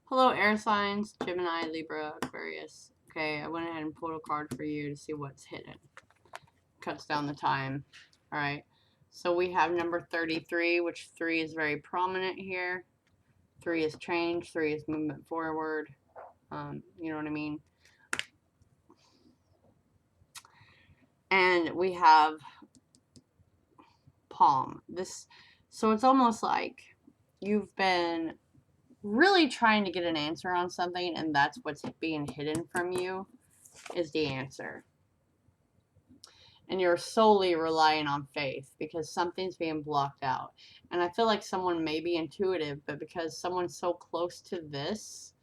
Hello, air signs, Gemini, Libra, Aquarius. Okay, I went ahead and pulled a card for you to see what's hidden. Cuts down the time. All right. So we have number 33, which 3 is very prominent here. 3 is change. 3 is movement forward. You know what I mean? And we have palm. So it's almost like you've been really trying to get an answer on something, and that's what's being hidden from you is the answer. And you're solely relying on faith because something's being blocked out. And I feel like someone may be intuitive, but because someone's so close to this,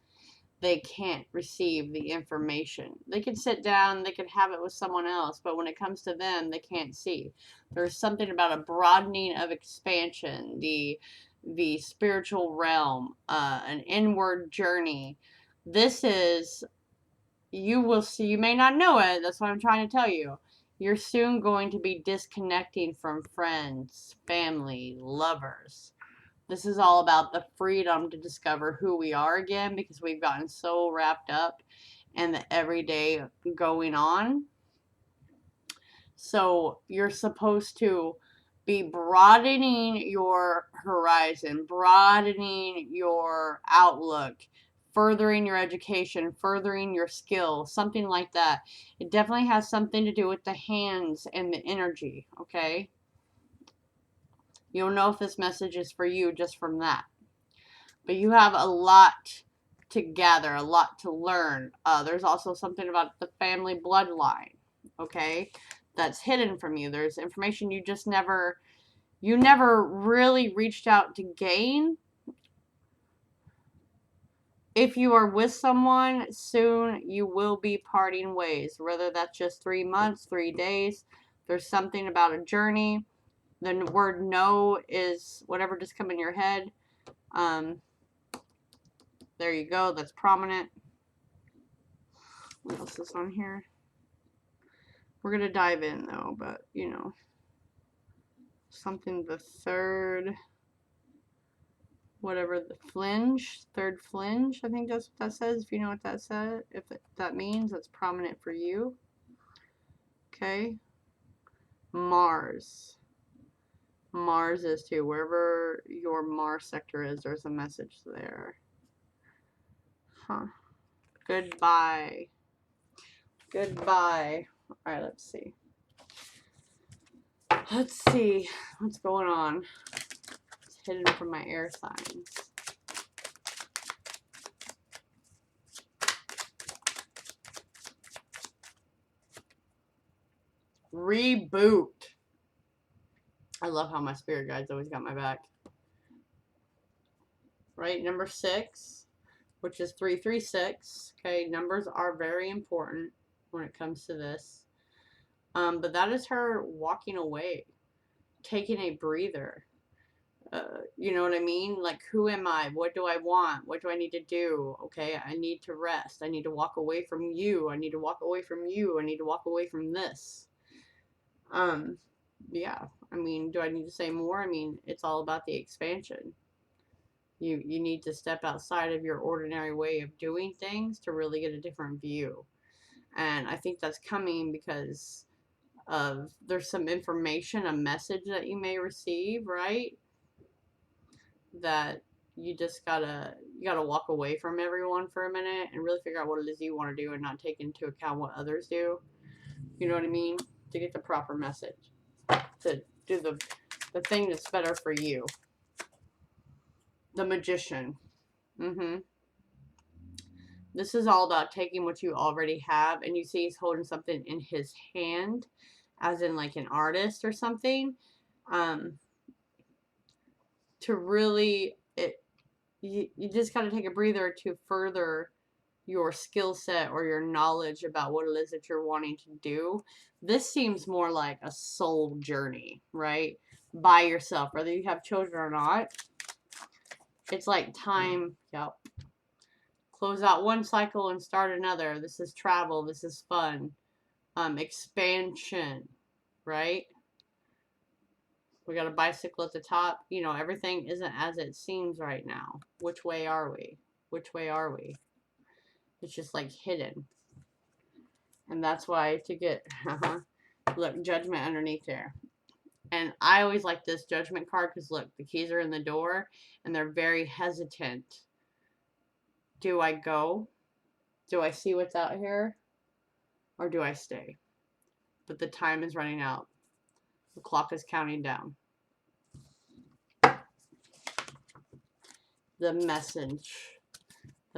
they can't receive the information. They can sit down, they can have it with someone else, but when it comes to them, they can't see. There's something about a broadening of expansion, the spiritual realm, an inward journey. This is, you will see, you may not know it, that's what I'm trying to tell you. You're soon going to be disconnecting from friends, family, lovers. This is all about the freedom to discover who we are again because we've gotten so wrapped up in the everyday going on. So you're supposed to be broadening your horizon, broadening your outlook, furthering your education, furthering your skill, something like that. It definitely has something to do with the hands and the energy, okay? You'll know if this message is for you just from that. But you have a lot to gather, a lot to learn. There's also something about the family bloodline, okay? That's hidden from you. There's information you never really reached out to gain. If you are with someone, soon you will be parting ways, whether that's just 3 months, 3 days. There's something about a journey. The word no is whatever just come in your head. There you go. That's prominent. What else is on here? We're going to dive in, though, but, you know, something the third, whatever the flinge, third flinge, I think that's what that says. If you know what that says, if that means, that's prominent for you. Okay. Mars. Mars is too. Wherever your Mars sector is, there's a message there. Huh. Goodbye. Goodbye. All right, let's see. Let's see what's going on. It's hidden from my air signs. Reboot. I love how my spirit guides always got my back. Right, number 6, which is 336. Okay, numbers are very important when it comes to this. But that is her walking away, taking a breather. You know what I mean? Like, who am I? What do I want? What do I need to do? Okay, I need to rest. I need to walk away from you. I need to walk away from you. I need to walk away from this. Yeah. I mean, do I need to say more? I mean, it's all about the expansion. You need to step outside of your ordinary way of doing things to really get a different view. And I think that's coming because of there's some information, a message that you may receive, right? That you just gotta walk away from everyone for a minute and really figure out what it is you want to do and not take into account what others do. You know what I mean? To get the proper message. To do the thing that's better for you. The Magician. This is all about taking what you already have, and you see he's holding something in his hand, as in like an artist or something. To really, you just got to take a breather to further your skill set or your knowledge about what it is that you're wanting to do. This seems more like a soul journey, right? By yourself, whether you have children or not. It's like time, yep. Close out one cycle and start another. This is travel. This is fun. Expansion, right? We got a bicycle at the top. You know, everything isn't as it seems right now. Which way are we? Which way are we? It's just like hidden. And that's why to get, look, Judgment underneath there. And I always like this Judgment card because look, the keys are in the door and they're very hesitant. Do I go? Do I see what's out here? Or do I stay? But the time is running out. The clock is counting down. The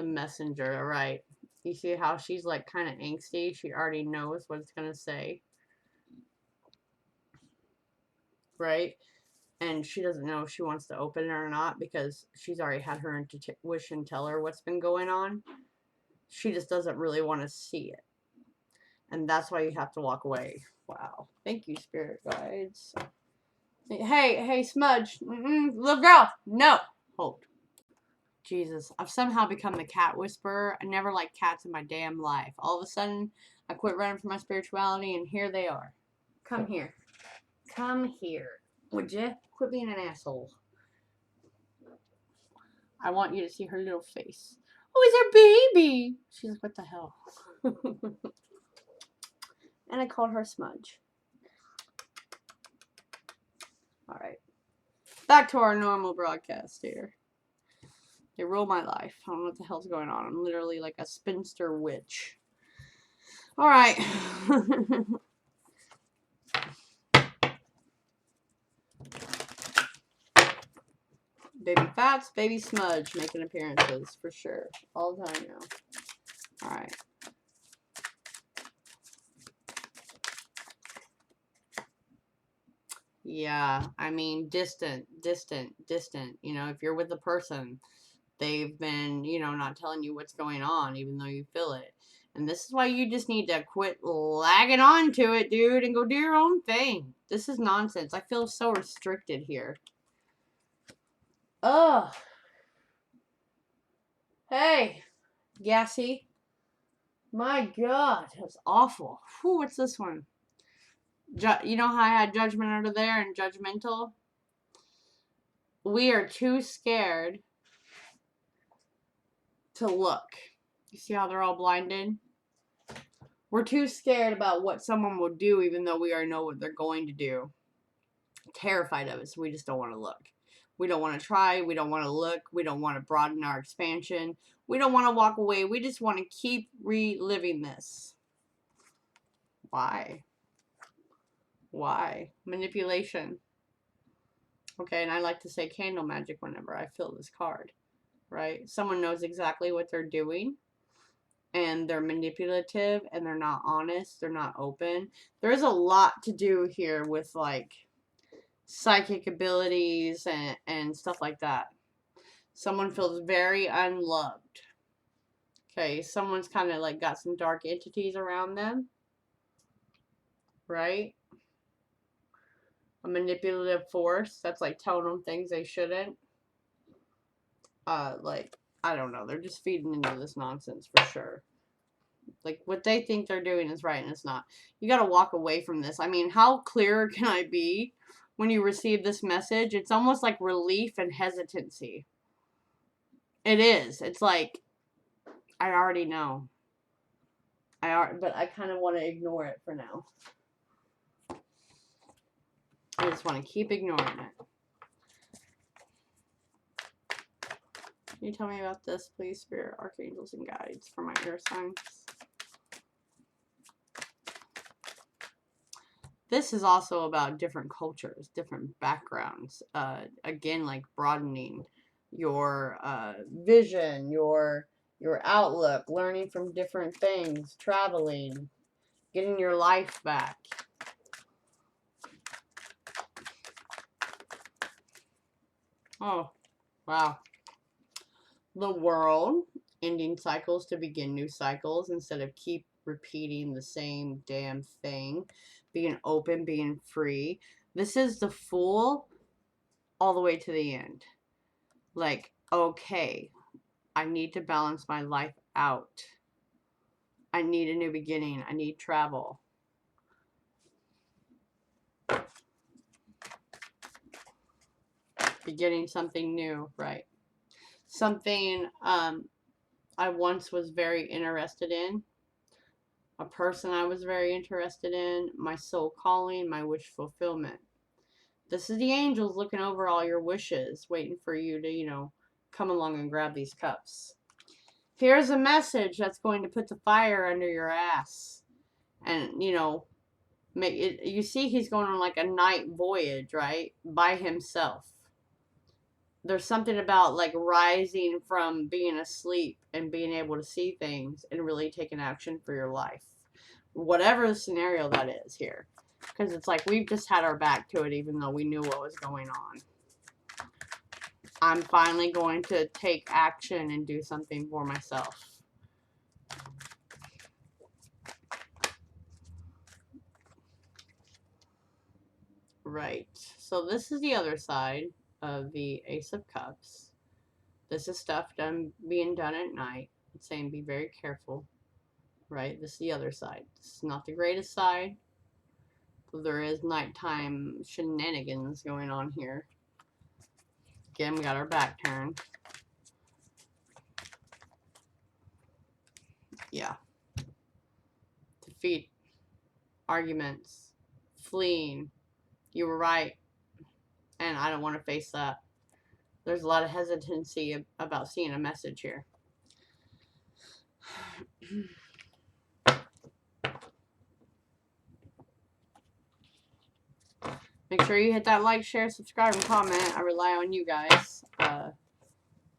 messenger, all right. You see how she's like kind of angsty? She already knows what it's going to say. Right? And she doesn't know if she wants to open it or not because she's already had her intuition tell her what's been going on. She just doesn't really want to see it. And that's why you have to walk away. Wow. Thank you, spirit guides. Hey, Smudge. Little girl. No. Hold. Jesus. I've somehow become the cat whisperer. I never liked cats in my damn life. All of a sudden, I quit running from my spirituality, and here they are. Come here. Come here. Would you? Quit being an asshole. I want you to see her little face. Oh, it's her baby. She's like, what the hell? And I called her Smudge. All right. Back to our normal broadcast here. They rule my life. I don't know what the hell's going on. I'm literally like a spinster witch. All right. Baby Fats, Baby Smudge making appearances for sure. All the time now. All right. Yeah, I mean, distant. You know, if you're with a person, they've been, you know, not telling you what's going on, even though you feel it. And this is why you just need to quit lagging on to it, dude, and go do your own thing. This is nonsense. I feel so restricted here. Ugh. Hey, Gassy. My God, that's awful. Whew, what's this one? You know how I had Judgment under there and Judgmental? We are too scared to look. You see how they're all blinded? We're too scared about what someone will do, even though we already know what they're going to do. Terrified of it, so we just don't want to look. We don't want to try. We don't want to look. We don't want to broaden our expansion. We don't want to walk away. We just want to keep reliving this. Why? Why? Manipulation. Okay, and I like to say candle magic whenever I fill this card. Right? Someone knows exactly what they're doing. And they're manipulative. And they're not honest. They're not open. There's a lot to do here with like psychic abilities and stuff like that. Someone feels very unloved. Okay, someone's kind of like got some dark entities around them. Right? A manipulative force that's like telling them things they shouldn't. Like, I don't know. They're just feeding into this nonsense for sure. Like, what they think they're doing is right and it's not. You got to walk away from this. I mean, how clear can I be when you receive this message? It's almost like relief and hesitancy. It is. It's like, I already know. But I kind of want to ignore it for now. I just want to keep ignoring it. Can you tell me about this, please, Spirit, Archangels, and Guides for my air signs? This is also about different cultures, different backgrounds. Again, like broadening your vision, your outlook, learning from different things, traveling, getting your life back. Oh, wow. The World, ending cycles to begin new cycles instead of keep repeating the same damn thing. Being open, being free. This is the Fool all the way to the end. Like, okay, I need to balance my life out. I need a new beginning. I need travel. Beginning something new, right? Something I once was very interested in, a person I was very interested in, my soul calling, my wish fulfillment. This is the angels looking over all your wishes, waiting for you to, come along and grab these cups. Here's a message that's going to put the fire under your ass. And, make it, you see he's going on like a night voyage, right? By himself. There's something about like rising from being asleep and being able to see things and really taking action for your life. Whatever the scenario that is here. Because it's like we've just had our back to it even though we knew what was going on. I'm finally going to take action and do something for myself. Right. So this is the other side of the Ace of Cups. This is stuff being done at night. It's saying be very careful. Right? This is the other side. This is not the greatest side. There is nighttime shenanigans going on here. Again, we got our back turned. Yeah. Defeat. Arguments. Fleeing. You were right. And I don't want to face that. There's a lot of hesitancy about seeing a message here. Make sure you hit that like, share, subscribe, and comment. I rely on you guys.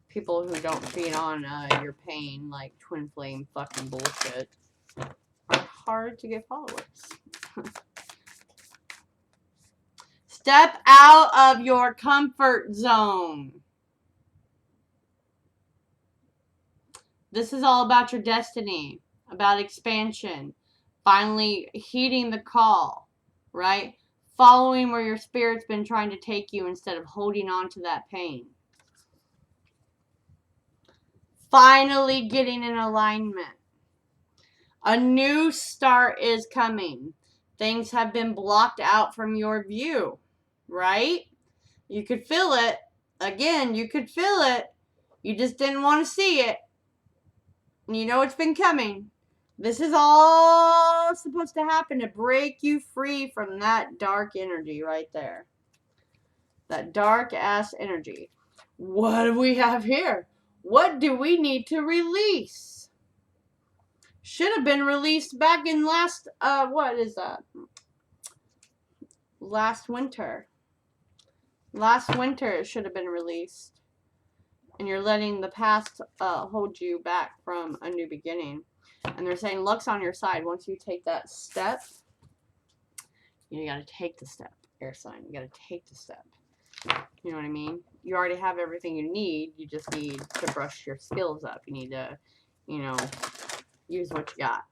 People who don't feed on your pain, like twin flame fucking bullshit, are hard to get followers. Step out of your comfort zone. This is all about your destiny, about expansion, finally heeding the call, right? Following where your spirit's been trying to take you instead of holding on to that pain. Finally getting in alignment. A new start is coming. Things have been blocked out from your view, right? You could feel it. Again, you could feel it. You just didn't want to see it. You know it's been coming. This is all supposed to happen to break you free from that dark energy right there. That dark ass energy. What do we have here? What do we need to release? Should have been released back in last, what is that? Last winter. Last winter it should have been released. And you're letting the past hold you back from a new beginning. And they're saying luck's on your side. Once you take that step, you gotta take the step, air sign. You gotta take the step. You know what I mean? You already have everything you need. You just need to brush your skills up. You need to, use what you got.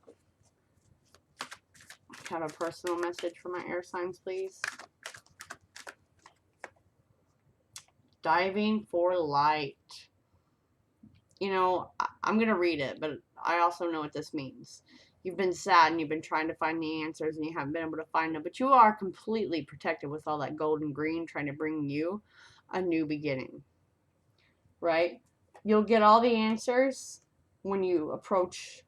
Have a personal message for my air signs, please. Diving for light. I'm going to read it, but I also know what this means. You've been sad and you've been trying to find the answers and you haven't been able to find them, but you are completely protected with all that gold and green trying to bring you a new beginning, right? You'll get all the answers when you approach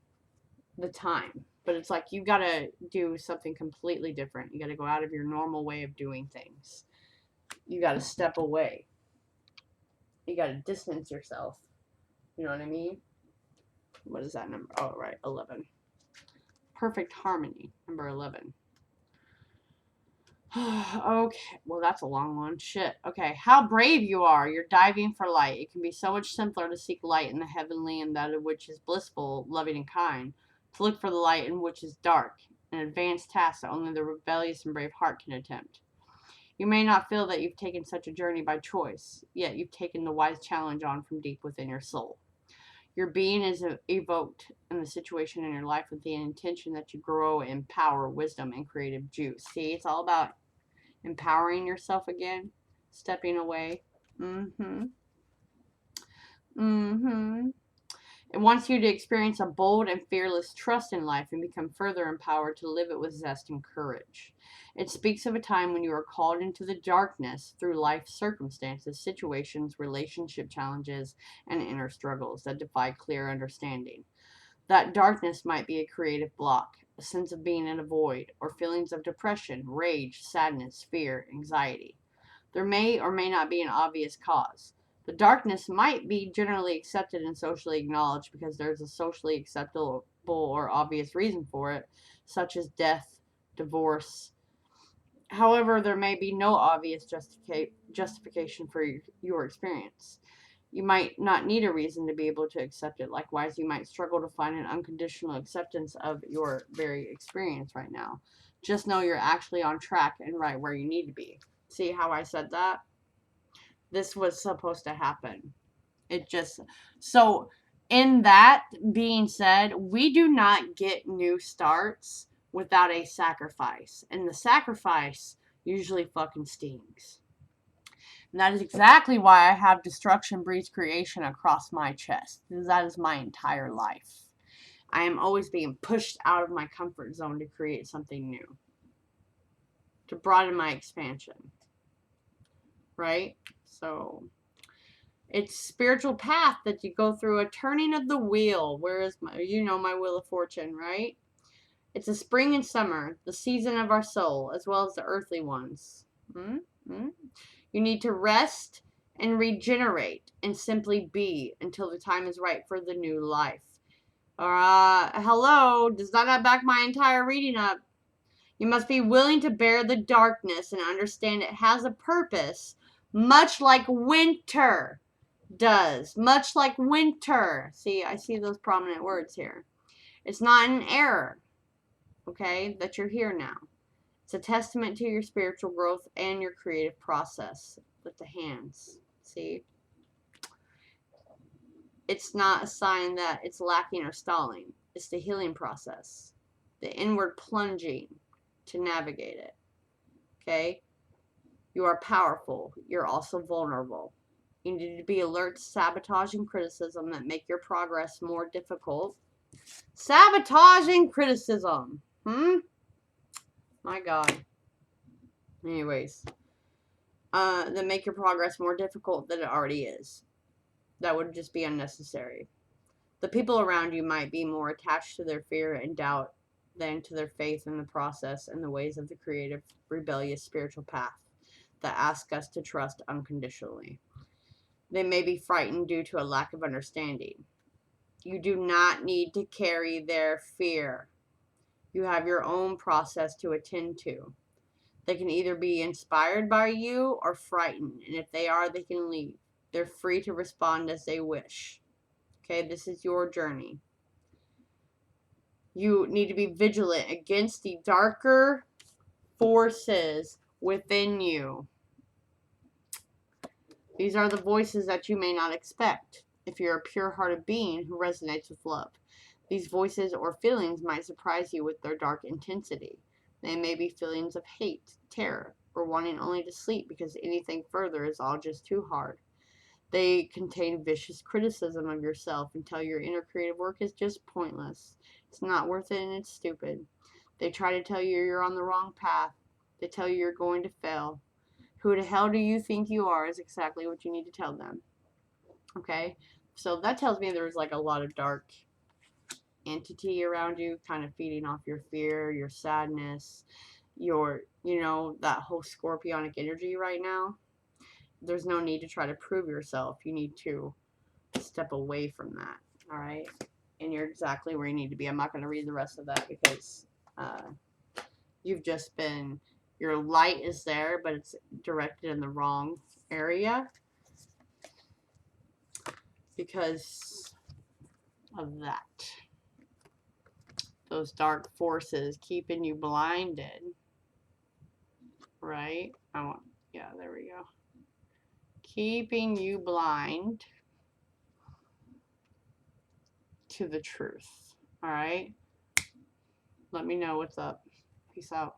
the time, but it's like you got to do something completely different. You got to go out of your normal way of doing things. You got to step away. You got to distance yourself. You know what I mean? What is that number? Oh, right, 11. Perfect harmony, number 11. Okay, well, that's a long one. Shit. Okay, how brave you are. You're diving for light. It can be so much simpler to seek light in the heavenly and that of which is blissful, loving, and kind. To look for the light in which is dark, an advanced task that only the rebellious and brave heart can attempt. You may not feel that you've taken such a journey by choice, yet you've taken the wise challenge on from deep within your soul. Your being is evoked in the situation in your life with the intention that you grow in power, wisdom, and creative juice. See, it's all about empowering yourself again, stepping away. It wants you to experience a bold and fearless trust in life and become further empowered to live it with zest and courage. It speaks of a time when you are called into the darkness through life circumstances, situations, relationship challenges, and inner struggles that defy clear understanding. That darkness might be a creative block, a sense of being in a void, or feelings of depression, rage, sadness, fear, anxiety. There may or may not be an obvious cause. The darkness might be generally accepted and socially acknowledged because there's a socially acceptable or obvious reason for it, such as death, divorce. However, there may be no obvious justification for your experience. You might not need a reason to be able to accept it. Likewise, you might struggle to find an unconditional acceptance of your very experience right now. Just know you're actually on track and right where you need to be. See how I said that? This was supposed to happen. It just, so in that being said, we do not get new starts without a sacrifice. And the sacrifice usually fucking stings. And that is exactly why I have destruction breeds creation across my chest. That is my entire life. I am always being pushed out of my comfort zone to create something new, to broaden my expansion. Right? So it's spiritual path that you go through, a turning of the wheel. Where is my, my wheel of fortune, right? It's a spring and summer, the season of our soul, as well as the earthly ones. Mm-hmm. You need to rest and regenerate and simply be until the time is right for the new life. Hello, does that not back my entire reading up? You must be willing to bear the darkness and understand it has a purpose, much like winter does. Much like winter. See, I see those prominent words here. It's not an error, okay, that you're here now. It's a testament to your spiritual growth and your creative process with the hands. See? It's not a sign that it's lacking or stalling. It's the healing process, the inward plunging to navigate it. Okay? You are powerful. You're also vulnerable. You need to be alert to sabotage and criticism that make your progress more difficult. Sabotage and criticism. My God. Anyways. That make your progress more difficult than it already is. That would just be unnecessary. The people around you might be more attached to their fear and doubt than to their faith in the process and the ways of the creative, rebellious spiritual path that ask us to trust unconditionally. They may be frightened due to a lack of understanding. You do not need to carry their fear. You have your own process to attend to. They can either be inspired by you or frightened, and if they are, they can leave. They're free to respond as they wish. Okay, this is your journey. You need to be vigilant against the darker forces within you. These are the voices that you may not expect if you're a pure-hearted being who resonates with love. These voices or feelings might surprise you with their dark intensity. They may be feelings of hate, terror, or wanting only to sleep because anything further is all just too hard. They contain vicious criticism of yourself and tell your inner creative work is just pointless. It's not worth it and it's stupid. They try to tell you you're on the wrong path. They tell you you're going to fail. Who the hell do you think you are is exactly what you need to tell them. Okay? So that tells me there's like a lot of dark entity around you, kind of feeding off your fear, your sadness, your, that whole scorpionic energy right now. There's no need to try to prove yourself. You need to step away from that. All right? And you're exactly where you need to be. I'm not going to read the rest of that because you've just been, your light is there, but it's directed in the wrong area because of that. Those dark forces keeping you blinded. Right? Yeah, there we go. Keeping you blind to the truth. All right? Let me know what's up. Peace out.